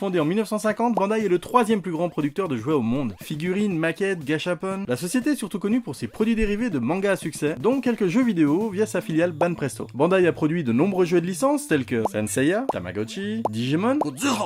Fondé en 1950, Bandai est le troisième plus grand producteur de jouets au monde. Figurines, maquettes, gachapon. La société est surtout connue pour ses produits dérivés de mangas à succès, dont quelques jeux vidéo via sa filiale Banpresto. Bandai a produit de nombreux jeux de licence tels que Senseiya, Tamagotchi, Digimon,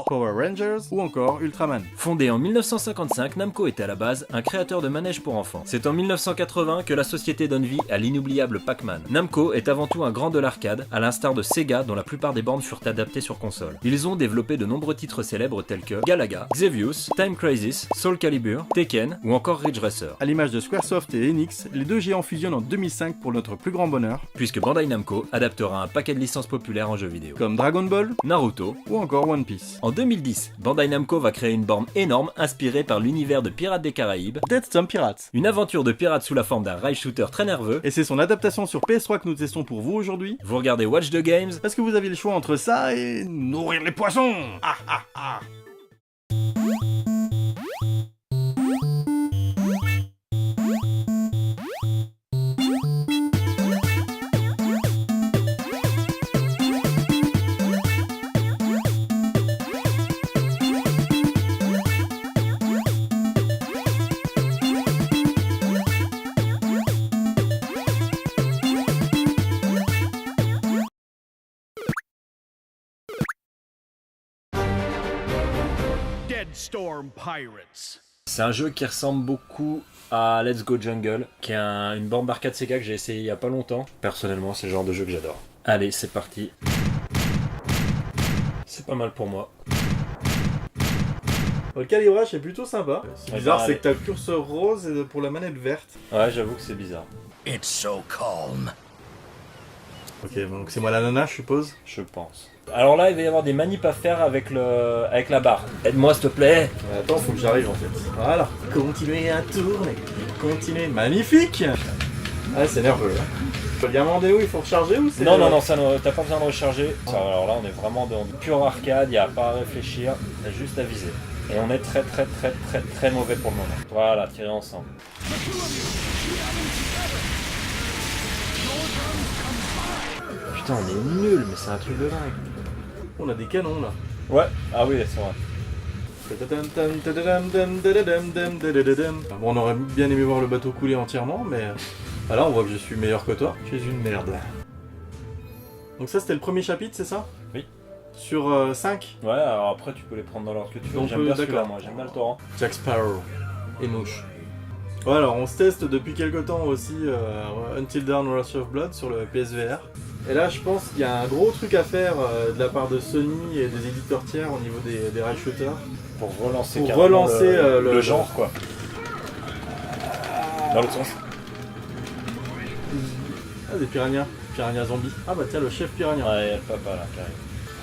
Power Rangers ou encore Ultraman. Fondé en 1955, Namco était à la base un créateur de manèges pour enfants. C'est en 1980 que la société donne vie à l'inoubliable Pac-Man. Namco est avant tout un grand de l'arcade, à l'instar de Sega dont la plupart des bornes furent adaptées sur console. Ils ont développé de nombreux titres célèbres tels que Galaga, Xevious, Time Crisis, Soul Calibur, Tekken ou encore Ridge Racer. À l'image de Squaresoft et Enix, les deux géants fusionnent en 2005 pour notre plus grand bonheur, Puisque Bandai Namco adaptera un paquet de licences populaires en jeux vidéo. comme Dragon Ball Naruto. ou encore One Piece. En 2010, Bandai Namco va créer une borne énorme inspirée par l'univers de Pirates des Caraïbes, Dead Storm Pirates. une aventure de pirates sous la forme d'un rail shooter très nerveux. Et c'est son adaptation sur PS3 que nous testons pour vous aujourd'hui, Vous regardez Watch the Games. parce que vous avez le choix entre ça et nourrir les poissons. Ah ah ah. Dead Storm Pirates. C'est un jeu qui ressemble beaucoup à Let's Go Jungle, qui est une borne d'arcade Sega que j'ai essayé il y a pas longtemps. Personnellement, c'est le genre de jeu que j'adore. Allez, c'est parti. C'est pas mal pour moi. Le calibrage est plutôt sympa. Ce qui est bizarre, bah, c'est que t'as le curseur rose et pour la manette verte. Ouais, j'avoue que c'est bizarre. It's so calm. Ok, donc c'est moi la nana, je suppose. Je pense. Alors là, il va y avoir des manips à faire avec la barre. Aide-moi, s'il te plaît. Attends, faut que j'arrive en fait. Voilà. Continuez à tourner. Continuez. Magnifique. Ah, c'est nerveux là. Il y a un moment donné où il faut recharger ou c'est... Non, ça, t'as pas besoin de recharger. Ça, alors là, on est vraiment dans du pur arcade, il n'y a pas à réfléchir, il y a juste à viser. Et on est très mauvais pour le moment. Voilà, tirer ensemble. Putain, on est nul, mais c'est un truc de dingue. On a des canons là. Ouais, ah oui, c'est vrai. Bon, on aurait bien aimé voir le bateau couler entièrement, mais là on voit que je suis meilleur que toi. Tu es une merde. Donc ça c'était le premier chapitre, c'est ça? Oui. Sur 5. Ouais, alors après tu peux les prendre dans l'ordre que tu veux. Donc, J'aime bien celui-là, d'accord. moi, j'aime bien le torrent. Jack Sparrow et Mouche. Ouais, alors on se teste depuis quelques temps aussi Until Dawn Rush of Blood sur le PSVR. Et là je pense qu'il y a un gros truc à faire de la part de Sony et des éditeurs tiers au niveau des rail shooters. Pour relancer, Pour carrément relancer, le genre, quoi. Dans l'autre sens. Ah, des piranhas zombies. Ah bah tiens, le chef piranha. Ouais, le papa là, carrément.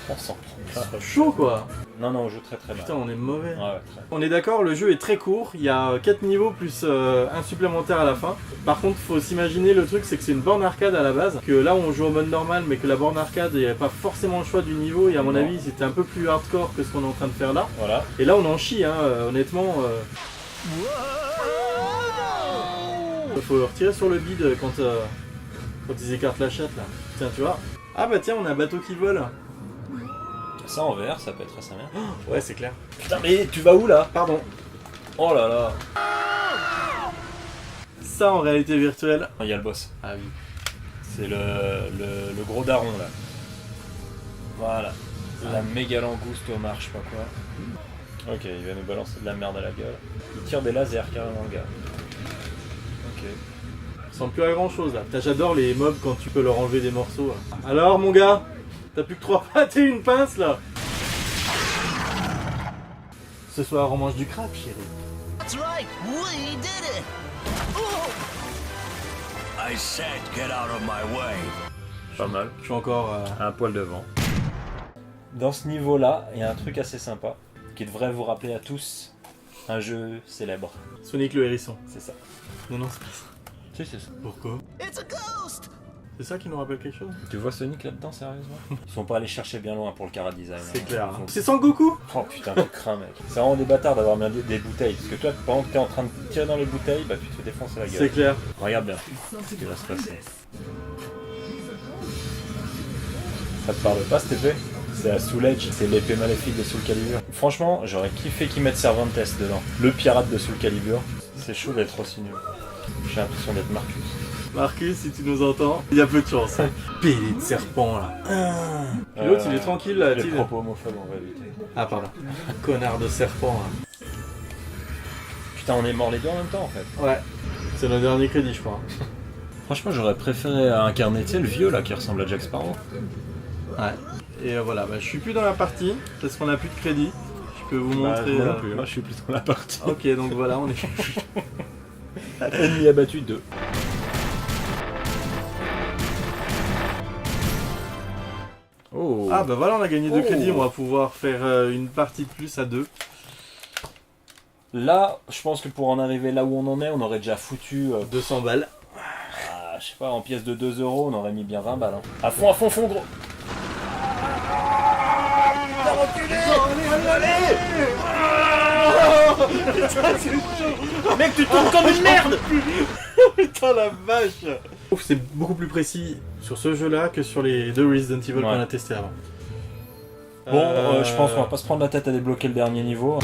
On s'en prend plein. Chaud quoi. Non, on joue très mal. Putain, on est mauvais. Ouais, très. On est d'accord, le jeu est très court, il y a 4 niveaux plus un supplémentaire à la fin. Par contre, faut s'imaginer, le truc c'est que c'est une borne arcade à la base, que là on joue au mode normal, mais que la borne arcade, il n'y avait pas forcément le choix du niveau, et à mon avis c'était un peu plus hardcore que ce qu'on est en train de faire là. Voilà. Et là on en chie, hein, honnêtement. Faut retirer sur le bide quand ils écartent la chatte là. Tiens, tu vois. Ah bah tiens, on a un bateau qui vole. Ça en VR, ça peut être assez bien. Ouais, c'est clair. Putain, mais tu vas où là? Pardon. Oh là là. Ça en réalité virtuelle. Il y a le boss. Ah oui. C'est le gros daron là. Voilà. La méga langouste au marche, je sais pas quoi. Ok, il va nous balancer de la merde à la gueule. Il tire des lasers carrément, le gars. Ok. Ça ressemble plus à grand chose là. Putain, j'adore les mobs quand tu peux leur enlever des morceaux. Là. Alors mon gars, t'as plus que 3 pattes et une pince là. Ce soir on mange du crabe, chérie. That's right, we did it! Oh! I said get out of my way. Pas mal. Je suis encore... Un poil devant. Dans ce niveau-là, il y a un truc assez sympa qui devrait vous rappeler à tous un jeu célèbre. Sonic le hérisson. C'est ça. Non, c'est pas ça. Si, c'est ça. Pourquoi? It's a ghost! C'est ça qui nous rappelle quelque chose? Tu vois Sonic là-dedans, sérieusement? Ils sont pas allés chercher bien loin pour le cara design. C'est hein. clair. Donc- C'est Sangoku? Oh putain, tu crains, mec. C'est vraiment des bâtards d'avoir mis des bouteilles. Parce que toi, pendant que t'es en train de tirer dans les bouteilles, bah tu te fais défoncer la gueule. C'est clair. Regarde bien ce qui va se passer. Ça te parle pas cet effet? C'est à Soul Edge, c'est l'épée maléfique de Soul Calibur. Franchement, j'aurais kiffé qu'ils mettent Cervantes dedans. Le pirate de Soul Calibur. C'est chaud d'être aussi nul. J'ai l'impression d'être Marcus. Marcus, si tu nous entends, il y a peu de chance. Pédé de serpent là. Puis l'autre, il est tranquille là. Les propos homophobes, on va éviter. Ah, pardon. Connard de serpent là. Putain, on est morts les deux en même temps en fait. Ouais. C'est notre dernier crédit, je crois. Franchement, j'aurais préféré incarner, tu sais, le vieux là qui ressemble à Jack Sparrow. Ouais. Et voilà, bah, je suis plus dans la partie parce qu'on a plus de crédit. Je peux vous montrer. Moi non plus, moi je suis plus dans la partie. Ok, donc voilà, on est. Ennemi abattu 2. Oh. Ah bah voilà, on a gagné 2 Oh. crédits, on va pouvoir faire une partie de plus à 2. Là, je pense que pour en arriver là où on en est, on aurait déjà foutu 200 balles. je sais pas, en pièces de 2 euros, on aurait mis bien 20 balles. Hein. À fond, gros. Mec, tu tournes comme une merde. Putain la vache. C'est beaucoup plus précis sur ce jeu-là que sur les 2 Resident Evil qu'on a testé avant. Bon, je pense qu'on va pas se prendre la tête à débloquer le dernier niveau.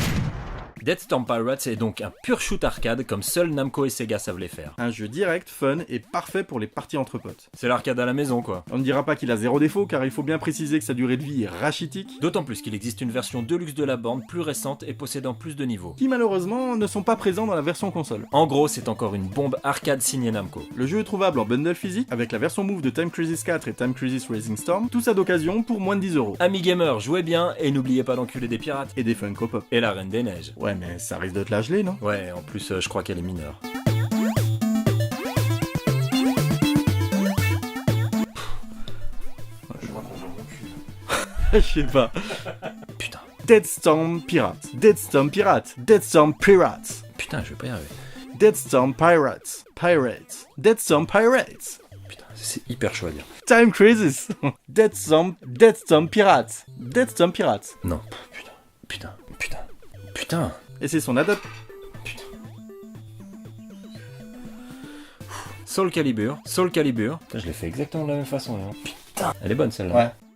Dead Storm Pirates est donc un pur shoot arcade comme seuls Namco et Sega savent les faire. Un jeu direct, fun et parfait pour les parties entre potes. C'est l'arcade à la maison quoi. On ne dira pas qu'il a 0 défaut car il faut bien préciser que sa durée de vie est rachitique, D'autant plus qu'il existe une version deluxe de la borne plus récente et possédant plus de niveaux. qui malheureusement ne sont pas présents dans la version console. En gros, c'est encore une bombe arcade signée Namco. Le jeu est trouvable en bundle physique avec la version Move de Time Crisis 4 et Time Crisis Rising Storm, tout ça d'occasion pour moins de 10 €. Amis gamers, jouez bien et n'oubliez pas d'enculer des pirates. Et des Funko Pop. Et la Reine des Neiges. Ouais mais ça risque de te la geler, non? Ouais, en plus, je crois qu'elle est mineure. Je crois qu'on voit mon cul. Je sais pas. Putain, Dead Storm Pirates. Dead Storm Pirates. Dead Storm Pirates. putain, je vais pas y arriver. Dead Storm Pirates. Pirates. Dead Storm Pirates. Putain, c'est hyper chaud à dire. Time Crisis. Dead Storm Pirates. Dead Storm Pirates. Non, putain. Et c'est son adapte. Soul Calibur. Putain, je l'ai fait exactement de la même façon. Hein. Putain, elle est bonne celle-là. Ouais.